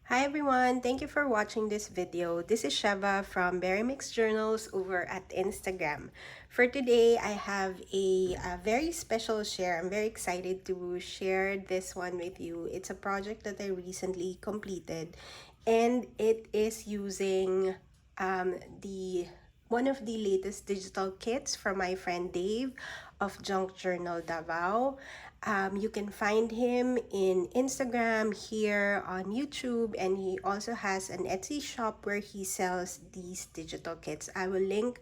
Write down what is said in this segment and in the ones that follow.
Hi everyone, thank you for watching this video. This is Sheva from Berry Mix Journals over at Instagram. For today, I have a very special share. I'm very excited to share this one with you. It's a project that I recently completed, and it is using the one of the latest digital kits from my friend Dave of JunkJournalDavao. You can find him in Instagram, here on YouTube, and he also has an Etsy shop where he sells these digital kits. I will link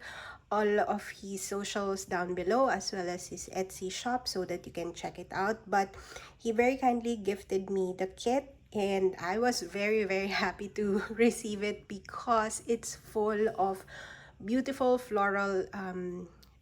all of his socials down below as well as his Etsy shop so that you can check it out. But he very kindly gifted me the kit, and I was very happy to receive it because it's full of beautiful floral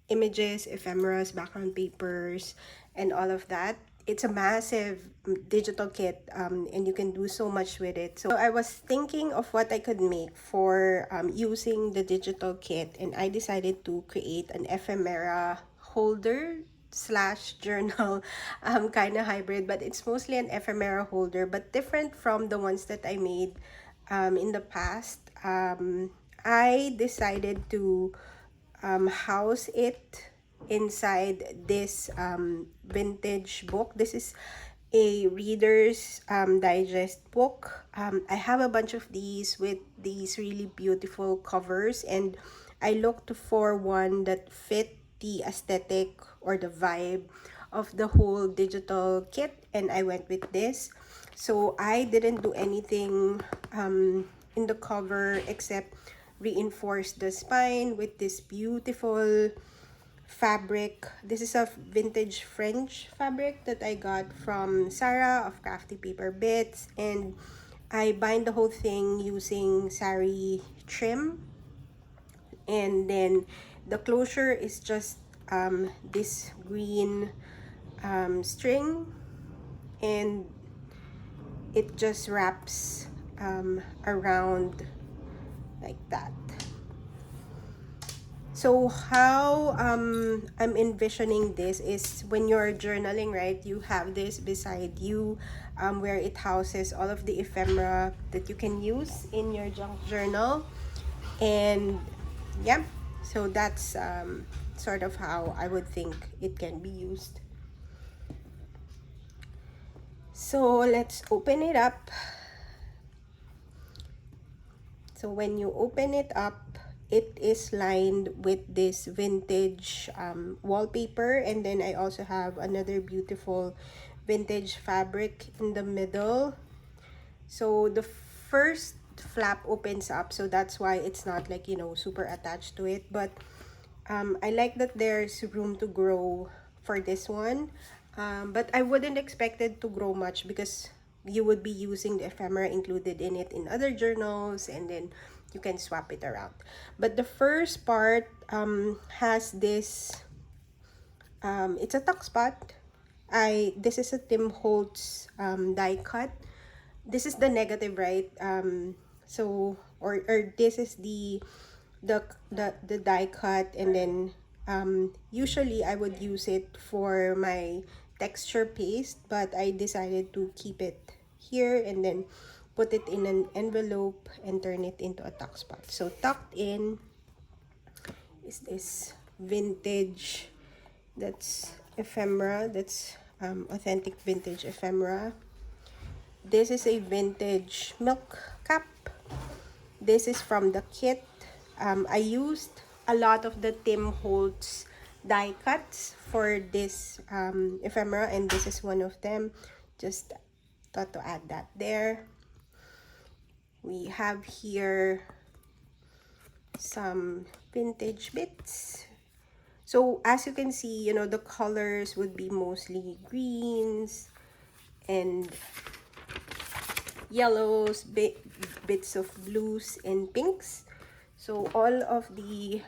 images, ephemeras, background papers, and all of that. It's a massive digital kit, and you can do so much with it. So I was thinking of what I could make for using the digital kit, and I decided to create an ephemera holder slash journal kind of hybrid, but it's mostly an ephemera holder, but different from the ones that I made in the past. I decided to house it inside this vintage book. This is a Reader's Digest book. I have a bunch of these with these really beautiful covers, and I looked for one that fit the aesthetic or the vibe of the whole digital kit, and I went with this. So I didn't do anything in the cover except reinforce the spine with this beautiful fabric. This is a vintage French fabric that I got from Sarah of Crafty Paper Bits, and I bind the whole thing using sari trim, and then the closure is just this green string, and it just wraps around like that. So how I'm envisioning this is when you're journaling, right? You have this beside you where it houses all of the ephemera that you can use in your junk journal. And yeah, so that's sort of how I would think it can be used. So let's open it up. So when you open it up, it is lined with this vintage wallpaper, and then I also have another beautiful vintage fabric in the middle. So the first flap opens up, so that's why it's not like, you know, super attached to it. But I like that there's room to grow for this one. But I wouldn't expect it to grow much because you would be using the ephemera included in it in other journals, and then you can swap it around. But the first part has this, it's a tuck spot. This is a Tim Holtz die cut. This is the negative, right? So or this is the die cut, and then usually I would use it for my texture paste, but I decided to keep it here and then put it in an envelope and turn it into a tuck spot. So tucked in is this vintage, that's ephemera, that's authentic vintage ephemera. This is a vintage milk cup. This is from the kit. I used a lot of the Tim Holtz die cuts for this ephemera, and this is one of them. Just thought to add that there. We have here some vintage bits. So as you can see, you know, the colors would be mostly greens and yellows, bits of blues and pinks. So all of the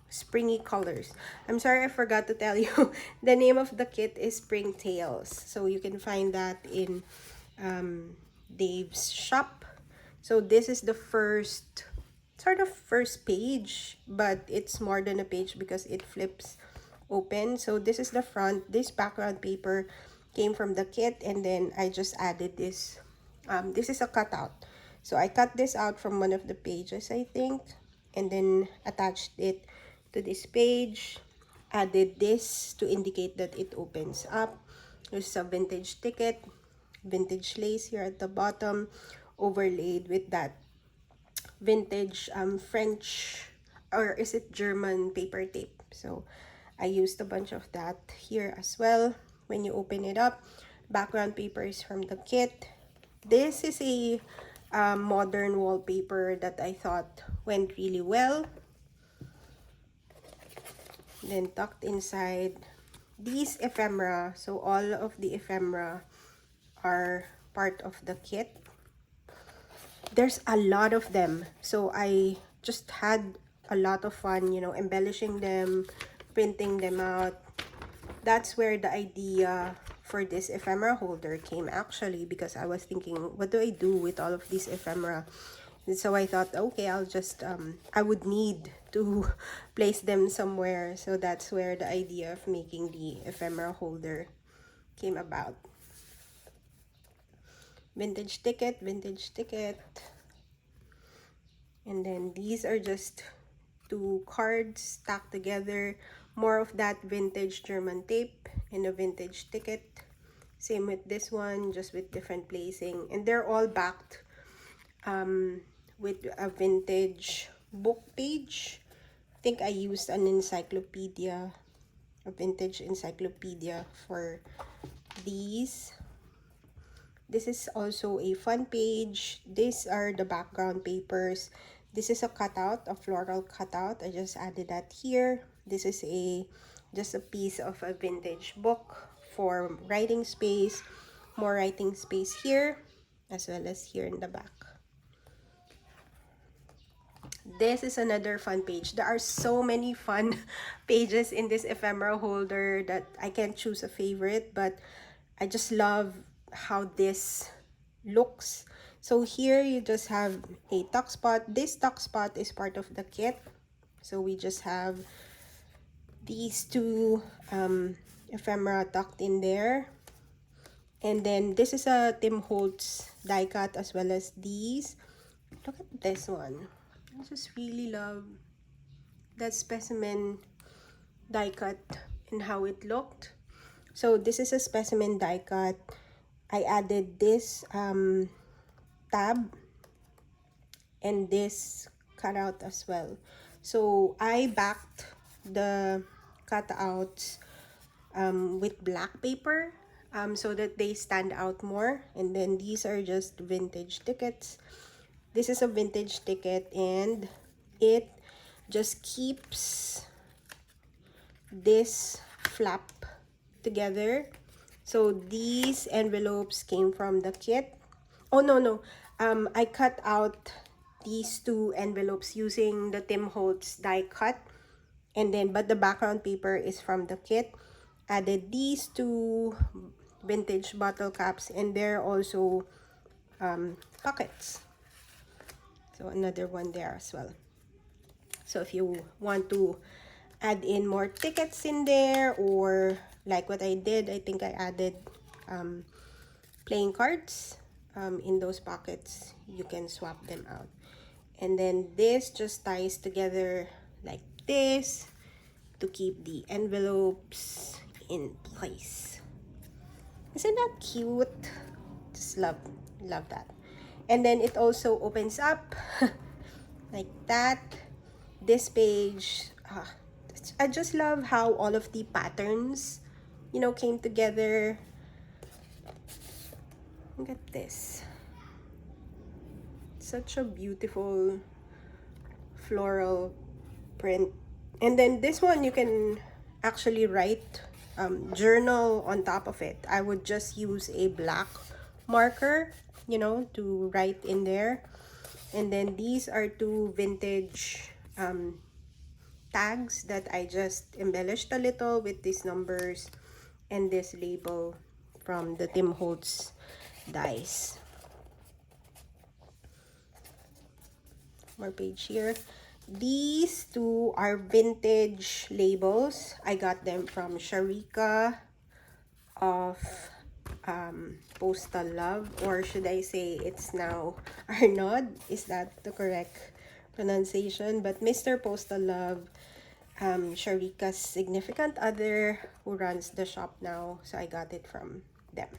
springy colors. I'm sorry, I forgot to tell you the name of the kit is Spring Tales. So you can find that in Dave's shop. So this is the first page, but it's more than a page because it flips open. So this is the front. This background paper came from the kit, and then I just added this This is a cutout. So I cut this out from one of the pages, I think, and then attached it to this page. Added this to indicate that it opens up. There's a vintage ticket, vintage lace here at the bottom, overlaid with that vintage French, or is it German paper tape. So I used a bunch of that here as well. When you open it up, background papers from the kit. This is a modern wallpaper that I thought went really well. Then tucked inside these ephemera. So all of the ephemera are part of the kit. There's a lot of them, so I just had a lot of fun, you know, embellishing them, printing them out. That's where the idea for this ephemera holder came, actually, because I was thinking, what do I do with all of these ephemera? And so I thought, okay, I'll just I would need to place them somewhere. So that's where the idea of making the ephemera holder came about. Vintage ticket, vintage ticket. And then these are just two cards stacked together. More of that vintage German tape and a vintage ticket. Same with this one, just with different placing. And they're all backed with a vintage book page. I think I used an encyclopedia, a vintage encyclopedia for these. This is also a fun page. These are the background papers. This is a cutout, a floral cutout. I just added that here. This is just a piece of a vintage book for writing space. More writing space here, as well as here in the back. This is another fun page. There are so many fun pages in this ephemera holder that I can't choose a favorite, but I just love how this looks. So here you just have a tuck spot. This tuck spot is part of the kit. So we just have these two ephemera tucked in there. And then this is a Tim Holtz die cut, as well as these. Look at this one. I just really love that specimen die cut and how it looked. So this is a specimen die cut. I added this tab and this cutout as well. So I backed the cutouts with black paper so that they stand out more. And then these are just vintage tickets. This is a vintage ticket, and it just keeps this flap together. So these envelopes came from the kit. Oh, no. I cut out these two envelopes using the Tim Holtz die cut. And then, but the background paper is from the kit. Added these two vintage bottle caps, and they're also pockets. So another one there as well. So if you want to add in more tickets in there, or like what I did, I think I added playing cards in those pockets. You can swap them out. And then this just ties together like this to keep the envelopes in place. Isn't that cute? Just love that. And then it also opens up like that. This page, I just love how all of the patterns, you know, came together. Look at this. Such a beautiful floral print. And then this one, you can actually write journal on top of it. I would just use a black marker, you know, to write in there. And then these are two vintage tags that I just embellished a little with these numbers and this label from the Tim Holtz dies. More page here. These two are vintage labels. I got them from Sharika of Postal Love, or should I say it's now Arnaud? Is that the correct pronunciation? But Mr. Postal Love, Sharika's significant other, who runs the shop now, so I got it from them.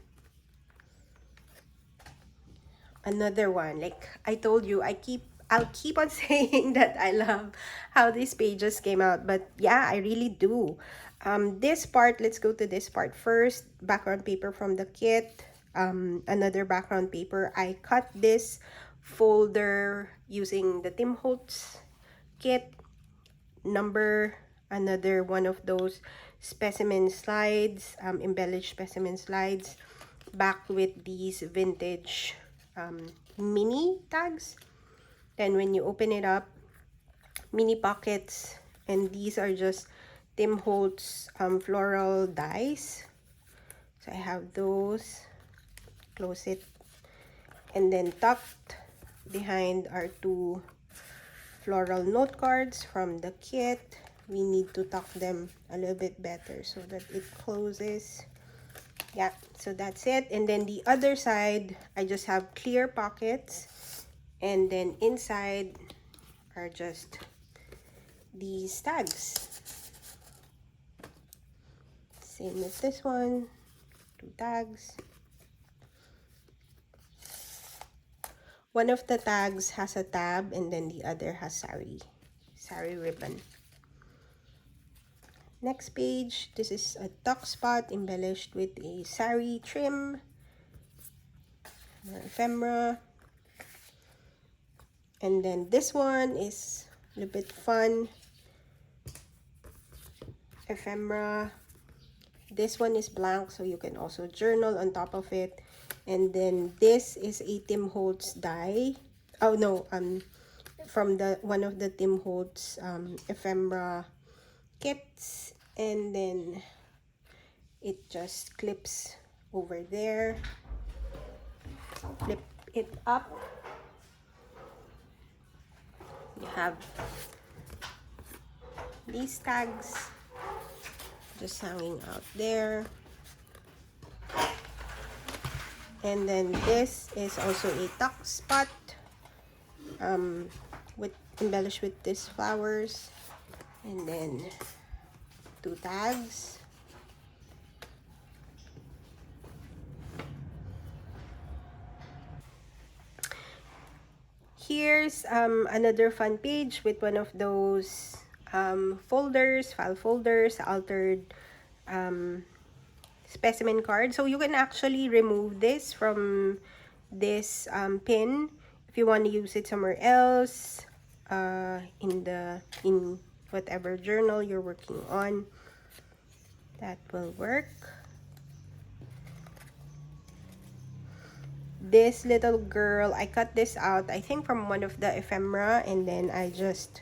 Another one, like I told you, I'll keep on saying that I love how these pages came out, but yeah, I really do. This part, let's go to this part first. Background paper from the kit. Another background paper. I cut this folder using the Tim Holtz kit. Another one of those specimen slides, embellished specimen slides, back with these vintage mini tags. Then when you open it up, mini pockets, and these are just Tim Holtz floral dies. So I have those. Close it. And then tucked behind are two floral note cards from the kit. We need to tuck them a little bit better so that it closes. Yeah, so that's it. And then the other side, I just have clear pockets, and then inside are just these tags. Same with this one, 2 tags. One of the tags has a tab, and then the other has sari ribbon. Next page, this is a tuck spot embellished with a sari trim, ephemera. And then this one is a little bit fun, ephemera. This one is blank, so you can also journal on top of it. And then this is a Tim Holtz die. Oh no, from the one of the Tim Holtz ephemera kits, and then it just clips over there. Flip it up. You have these tags just hanging out there. And then this is also a tuck spot, embellished with these flowers. And then 2 tags. Here's another fun page with one of those folders, file folders, altered specimen card. So you can actually remove this from this pin if you want to use it somewhere else, in whatever journal you're working on. That will work. This little girl, I cut this out, I think from one of the ephemera, and then I just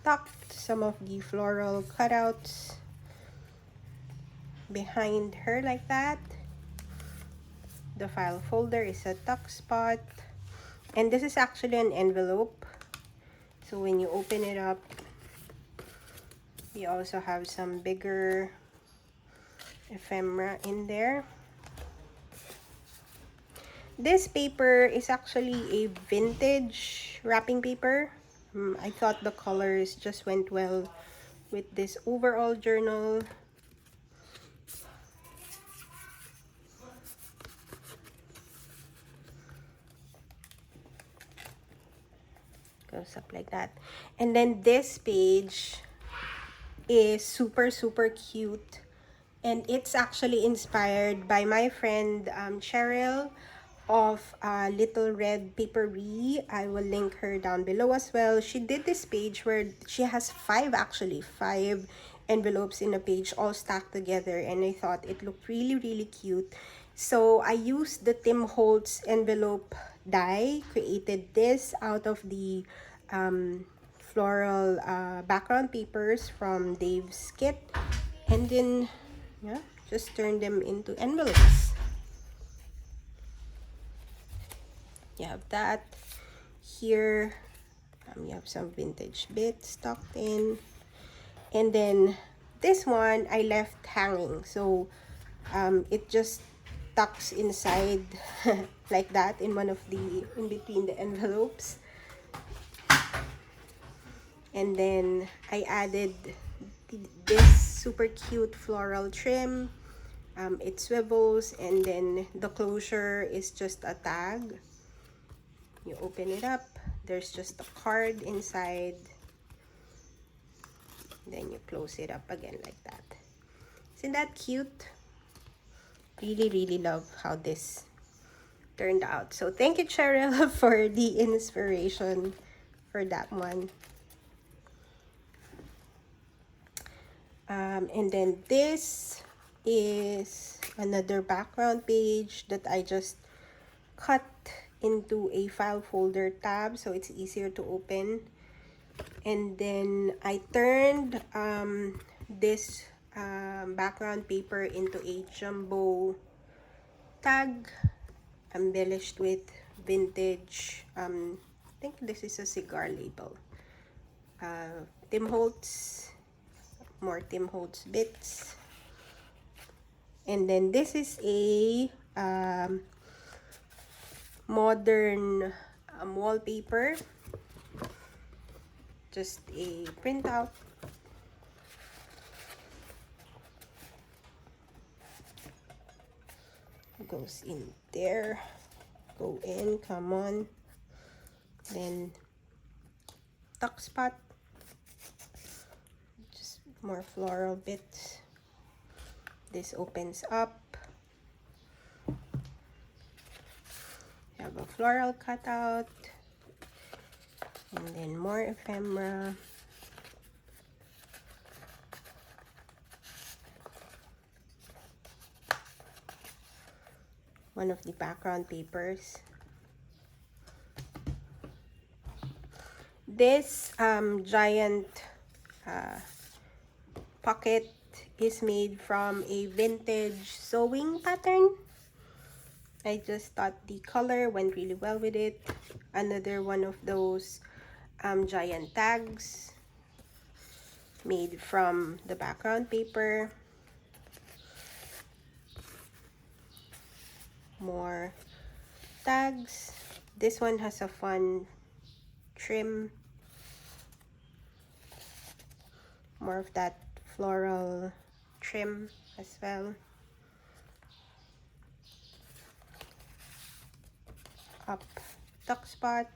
tucked some of the floral cutouts behind her like that. The file folder is a tuck spot, and this is actually an envelope, so when you open it up, you also have some bigger ephemera in there. This paper is actually a vintage wrapping paper. I thought the colors just went well with this overall journal. Goes up like that. And then this page is super cute, and it's actually inspired by my friend Cheryl of Little Red Papery. I will link her down below as well. She did this page where she has 5 envelopes in a page all stacked together, and I thought it looked really cute. So I used the Tim Holtz envelope die, created this out of the floral background papers from Dave's kit, and then yeah, just turn them into envelopes. You have that here. You have some vintage bits tucked in, and then this one I left hanging, so it just tucks inside like that in one of the in between the envelopes. And then I added this super cute floral trim. It swivels, and then the closure is just a tag. You open it up, there's just a card inside, then you close it up again like that. Isn't that cute? Really love how this turned out. So thank you, Cheryl, for the inspiration for that one. And then this is another background page that I just cut into a file folder tab so it's easier to open. And then I turned this background paper into a jumbo tag embellished with vintage, I think this is a cigar label, Tim Holtz, more Tim Holtz bits. And then this is a modern wallpaper, just a printout. Goes in there, go in, come on. Then tuck spot, just more floral bits. This opens up, you have a floral cutout, and then more ephemera. One of the background papers. This giant pocket is made from a vintage sewing pattern. I just thought the color went really well with it. Another one of those giant tags made from the background paper. More tags. This one has a fun trim. More of that floral trim as well. Up tuck spot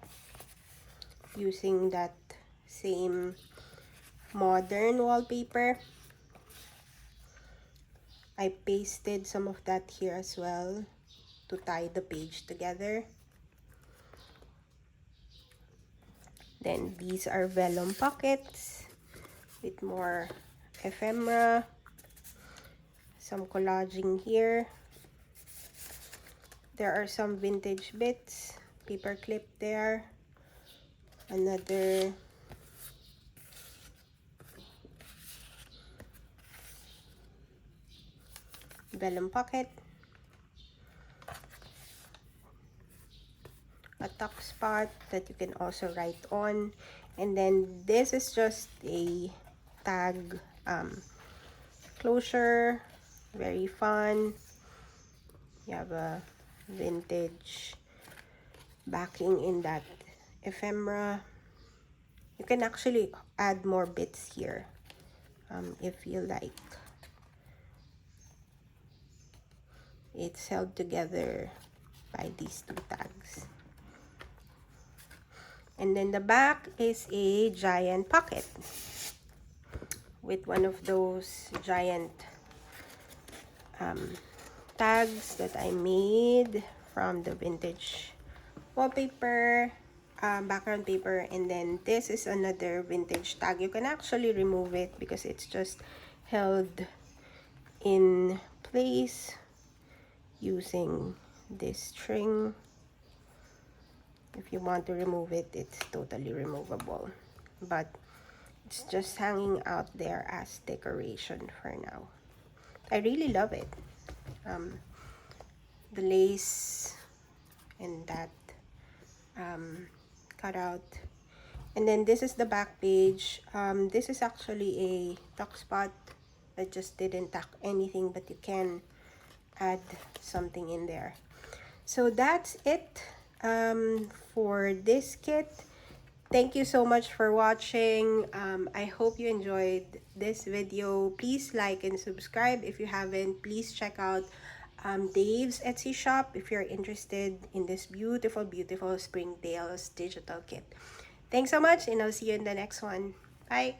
using that same modern wallpaper. I pasted some of that here as well to tie the page together. Then these are vellum pockets with more ephemera, some collaging here. There are some vintage bits, paper clip there, another vellum pocket, a tuck spot that you can also write on, and then this is just a tag closure, very fun. You have a vintage backing in that ephemera. You can actually add more bits here if you like. It's held together by these two tags. And then the back is a giant pocket with one of those giant tags that I made from the vintage wallpaper, background paper. And then this is another vintage tag. You can actually remove it because it's just held in place using this string. If you want to remove it, it's totally removable, but it's just hanging out there as decoration for now. I really love it. The lace and that cutout. And then this is the back page. This is actually a tuck spot. I just didn't tuck anything, but you can add something in there. So that's it for this kit. Thank you so much for watching. I hope you enjoyed this video. Please like and subscribe. If you haven't, please check out Dave's Etsy shop if you're interested in this beautiful, beautiful Springtails digital kit. Thanks so much, and I'll see you in the next one. Bye!